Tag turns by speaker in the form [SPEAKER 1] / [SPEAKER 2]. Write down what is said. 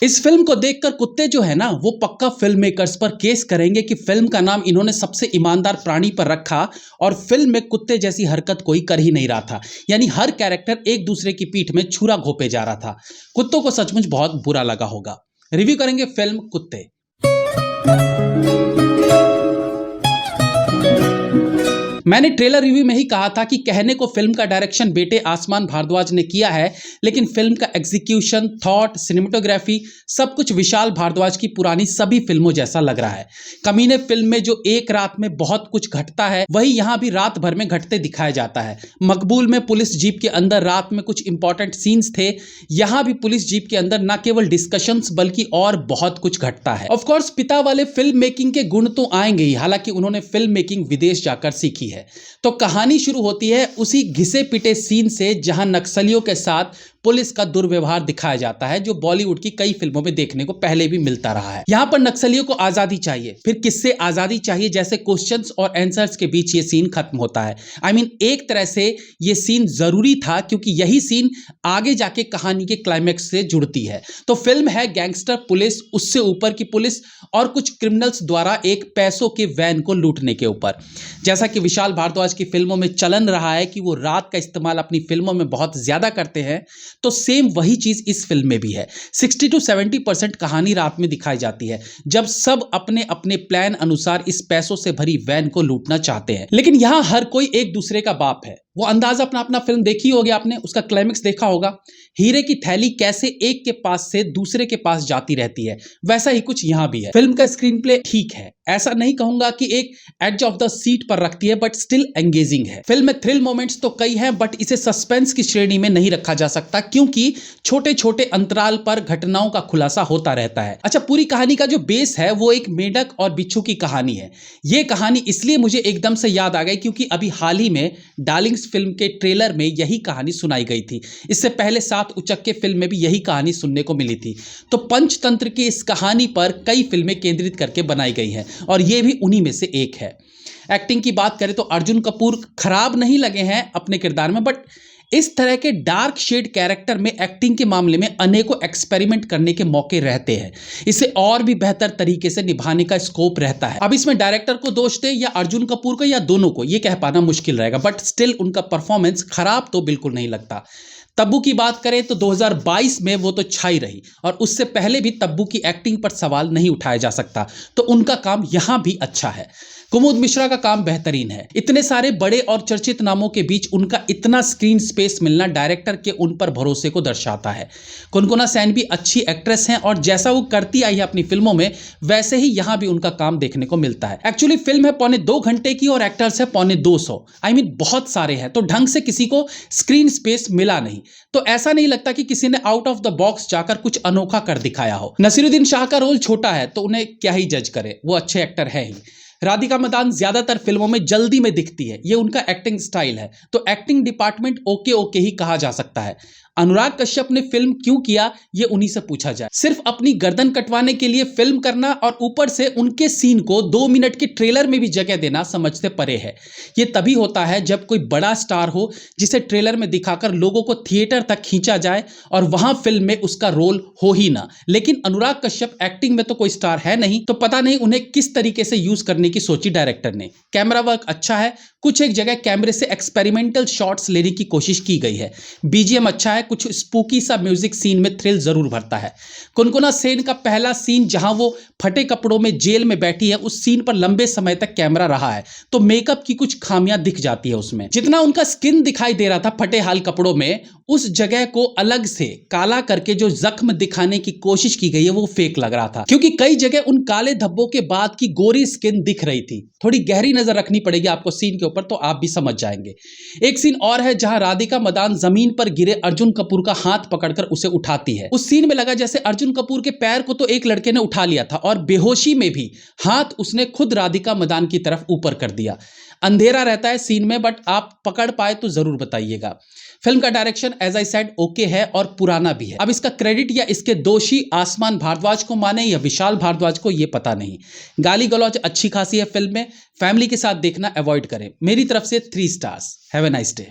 [SPEAKER 1] इस फिल्म को देखकर कुत्ते जो है ना वो पक्का फिल्म मेकर्स पर केस करेंगे कि फिल्म का नाम इन्होंने सबसे ईमानदार प्राणी पर रखा और फिल्म में कुत्ते जैसी हरकत कोई कर ही नहीं रहा था। यानी हर कैरेक्टर एक दूसरे की पीठ में छुरा घोंपे जा रहा था। कुत्तों को सचमुच बहुत बुरा लगा होगा। रिव्यू करेंगे फिल्म कुत्ते। मैंने ट्रेलर रिव्यू में ही कहा था कि कहने को फिल्म का डायरेक्शन बेटे आसमान भारद्वाज ने किया है, लेकिन फिल्म का एग्जीक्यूशन, थॉट, सिनेमेटोग्राफी सब कुछ विशाल भारद्वाज की पुरानी सभी फिल्मों जैसा लग रहा है। कमीने फिल्म में जो एक रात में बहुत कुछ घटता है वही यहां भी रात भर में घटते दिखाया जाता है। मकबूल में पुलिस जीप के अंदर रात में कुछ इंपॉर्टेंट सीन्स थे, यहां भी पुलिस जीप के अंदर न केवल डिस्कशंस बल्कि और बहुत कुछ घटता है। ऑफ कोर्स पिता वाले फिल्म मेकिंग के गुण तो आएंगे ही, हालांकि उन्होंने फिल्म मेकिंग विदेश जाकर सीखी है। तो कहानी शुरू होती है उसी घिसे पिटे सीन से जहां नक्सलियों के साथ पुलिस का दुर्व्यवहार दिखाया जाता है, जो बॉलीवुड की कई फिल्मों में देखने को पहले भी मिलता रहा है। यहां पर नक्सलियों को आजादी चाहिए, फिर किससे आजादी चाहिए जैसे क्वेश्चंस और आंसर्स के बीच ये सीन खत्म होता है। एक तरह से ये सीन जरूरी था क्योंकि यही सीन आगे जाके कहानी के क्लाइमैक्स से जुड़ती है। तो फिल्म है गैंगस्टर पुलिस, उससे ऊपर की पुलिस और कुछ क्रिमिनल्स द्वारा एक पैसों के वैन को लूटने के ऊपर। जैसा कि विशाल भारद्वाज की फिल्मों में चलन रहा है कि वो रात का इस्तेमाल अपनी फिल्मों में बहुत ज्यादा करते हैं, तो सेम वही चीज इस फिल्म में भी है। 60 to 70% कहानी रात में दिखाई जाती है, जब सब अपने अपने प्लान अनुसार इस पैसों से भरी वैन को लूटना चाहते हैं। लेकिन यहां हर कोई एक दूसरे का बाप है। वो अंदाजा अपना अपना फिल्म देखी होगी आपने, उसका क्लाइमेक्स देखा होगा। हीरे की थैली कैसे एक के पास से दूसरे के पास जाती रहती है, वैसा ही कुछ यहां भी है। फिल्म का स्क्रीन प्ले ठीक है, ऐसा नहीं कहूंगा कि एक एज ऑफ द सीट पर रखती है, बट स्टिल एंगेजिंग है। फिल्म में थ्रिल मोमेंट्स तो कई हैं, बट इसे सस्पेंस की श्रेणी में नहीं रखा जा सकता क्योंकि छोटे छोटे अंतराल पर घटनाओं का खुलासा होता रहता है। अच्छा, पूरी कहानी का जो बेस है वो एक मेंढक और बिच्छू की कहानी है। ये कहानी इसलिए मुझे एकदम से याद आ गई क्योंकि अभी हाल ही में डार्लिंग्स फिल्म के ट्रेलर में यही कहानी सुनाई गई थी। इससे पहले 7 उचक्के फिल्म में भी यही कहानी सुनने को मिली थी। तो पंचतंत्र की इस कहानी पर कई फिल्में केंद्रित करके बनाई गई हैं और ये भी उन्हीं में से एक है। एक्टिंग की बात करें तो अर्जुन कपूर खराब नहीं लगे हैं अपने किरदार में, बट इस तरह के डार्क शेड कैरेक्टर में एक्टिंग के मामले में अनेकों एक्सपेरिमेंट करने के मौके रहते हैं। इसे और भी बेहतर तरीके से निभाने का स्कोप रहता है। अब इसमें डायरेक्टर को दोष दे या अर्जुन कपूर को या दोनों को, ये कह पाना मुश्किल रहेगा, बट स्टिल उनका परफॉर्मेंस खराब तो बिल्कुल नहीं लगता। तब्बू की बात करें तो 2022 में वो तो छाई रही और उससे पहले भी तब्बू की एक्टिंग पर सवाल नहीं उठाया जा सकता, तो उनका काम यहां भी अच्छा है। कुमुद मिश्रा का काम बेहतरीन है। इतने सारे बड़े और चर्चित नामों के बीच उनका इतना स्क्रीन स्पेस मिलना डायरेक्टर के उन पर भरोसे को दर्शाता है। कुनकुना सेन भी अच्छी एक्ट्रेस हैं और जैसा वो करती आई है अपनी फिल्मों में, वैसे ही यहां भी उनका काम देखने को मिलता है। एक्चुअली फिल्म है 2.25 घंटे की और एक्टर्स है 250। बहुत सारे हैं, तो ढंग से किसी को स्क्रीन स्पेस मिला नहीं। तो ऐसा नहीं लगता कि किसी ने आउट ऑफ द बॉक्स जाकर कुछ अनोखा कर दिखाया हो। नसीरुद्दीन शाह का रोल छोटा है तो उन्हें क्या ही जज करे, वो अच्छे एक्टर है ही। राधिका मदान ज्यादातर फिल्मों में जल्दी में दिखती है, ये उनका एक्टिंग स्टाइल है, तो एक्टिंग डिपार्टमेंट ओके ओके ही कहा जा सकता है। अनुराग कश्यप ने फिल्म क्यों किया ये उन्हीं से पूछा जाए। सिर्फ अपनी गर्दन कटवाने के लिए फिल्म करना और ऊपर से उनके सीन को 2 मिनट के ट्रेलर में भी जगह देना समझते परे है। ये तभी होता है जब कोई बड़ा स्टार हो जिसे ट्रेलर में दिखाकर लोगों को थिएटर तक खींचा जाए और वहां फिल्म में उसका रोल हो ही ना। लेकिन अनुराग कश्यप एक्टिंग में तो कोई स्टार है नहीं, तो पता नहीं उन्हें किस तरीके से यूज करने की सोची डायरेक्टर ने। कैमरा वर्क अच्छा है, कुछ एक जगह कैमरे से एक्सपेरिमेंटल शॉट्स लेने की कोशिश की गई है। बीजीएम अच्छा है, कुछ स्पूकी सा म्यूजिक सीन में थ्रिल जरूर भरता है। कुनकुना सेन का पहला सीन जहां वो फटे कपड़ों में जेल में बैठी है, उस सीन पर लंबे समय तक कैमरा रहा है, तो मेकअप की कुछ खामियां दिख जाती है उसमें। जितना उनका स्किन दिखाई दे रहा था फटे हाल कपड़ों में, उस जगह को अलग से काला करके जो जख्म दिखाने की कोशिश की गई है वो फेक लग रहा था, क्योंकि कई जगह उन काले धब्बों के बाद की गोरी स्किन दिख रही थी। थोड़ी गहरी नजर रखनी पड़ेगी आपको सीन के ऊपर, तो आप भी समझ जाएंगे। एक सीन और है जहां राधिका मदान जमीन पर गिरे अर्जुन कपूर का हाथ पकड़कर उसे उठाती है। उस सीन में लगा जैसे अर्जुन कपूर के पैर को तो एक लड़के ने उठा लिया था और बेहोशी में भी हाथ उसने खुद राधिका मदान की तरफ ऊपर कर दिया। अंधेरा रहता है सीन में, बट आप पकड़ पाए तो जरूर बताइएगा। फिल्म का direction as I said okay है और पुराना भी है। अब इसका क्रेडिट या इसके दोषी आसमान भारद्वाज को माने या विशाल भारद्वाज को, ये पता नहीं। गाली गलौज अच्छी खासी है फिल्म में, फैमिली के साथ देखना अवॉइड करें। मेरी तरफ से 3 stars. Have a nice day.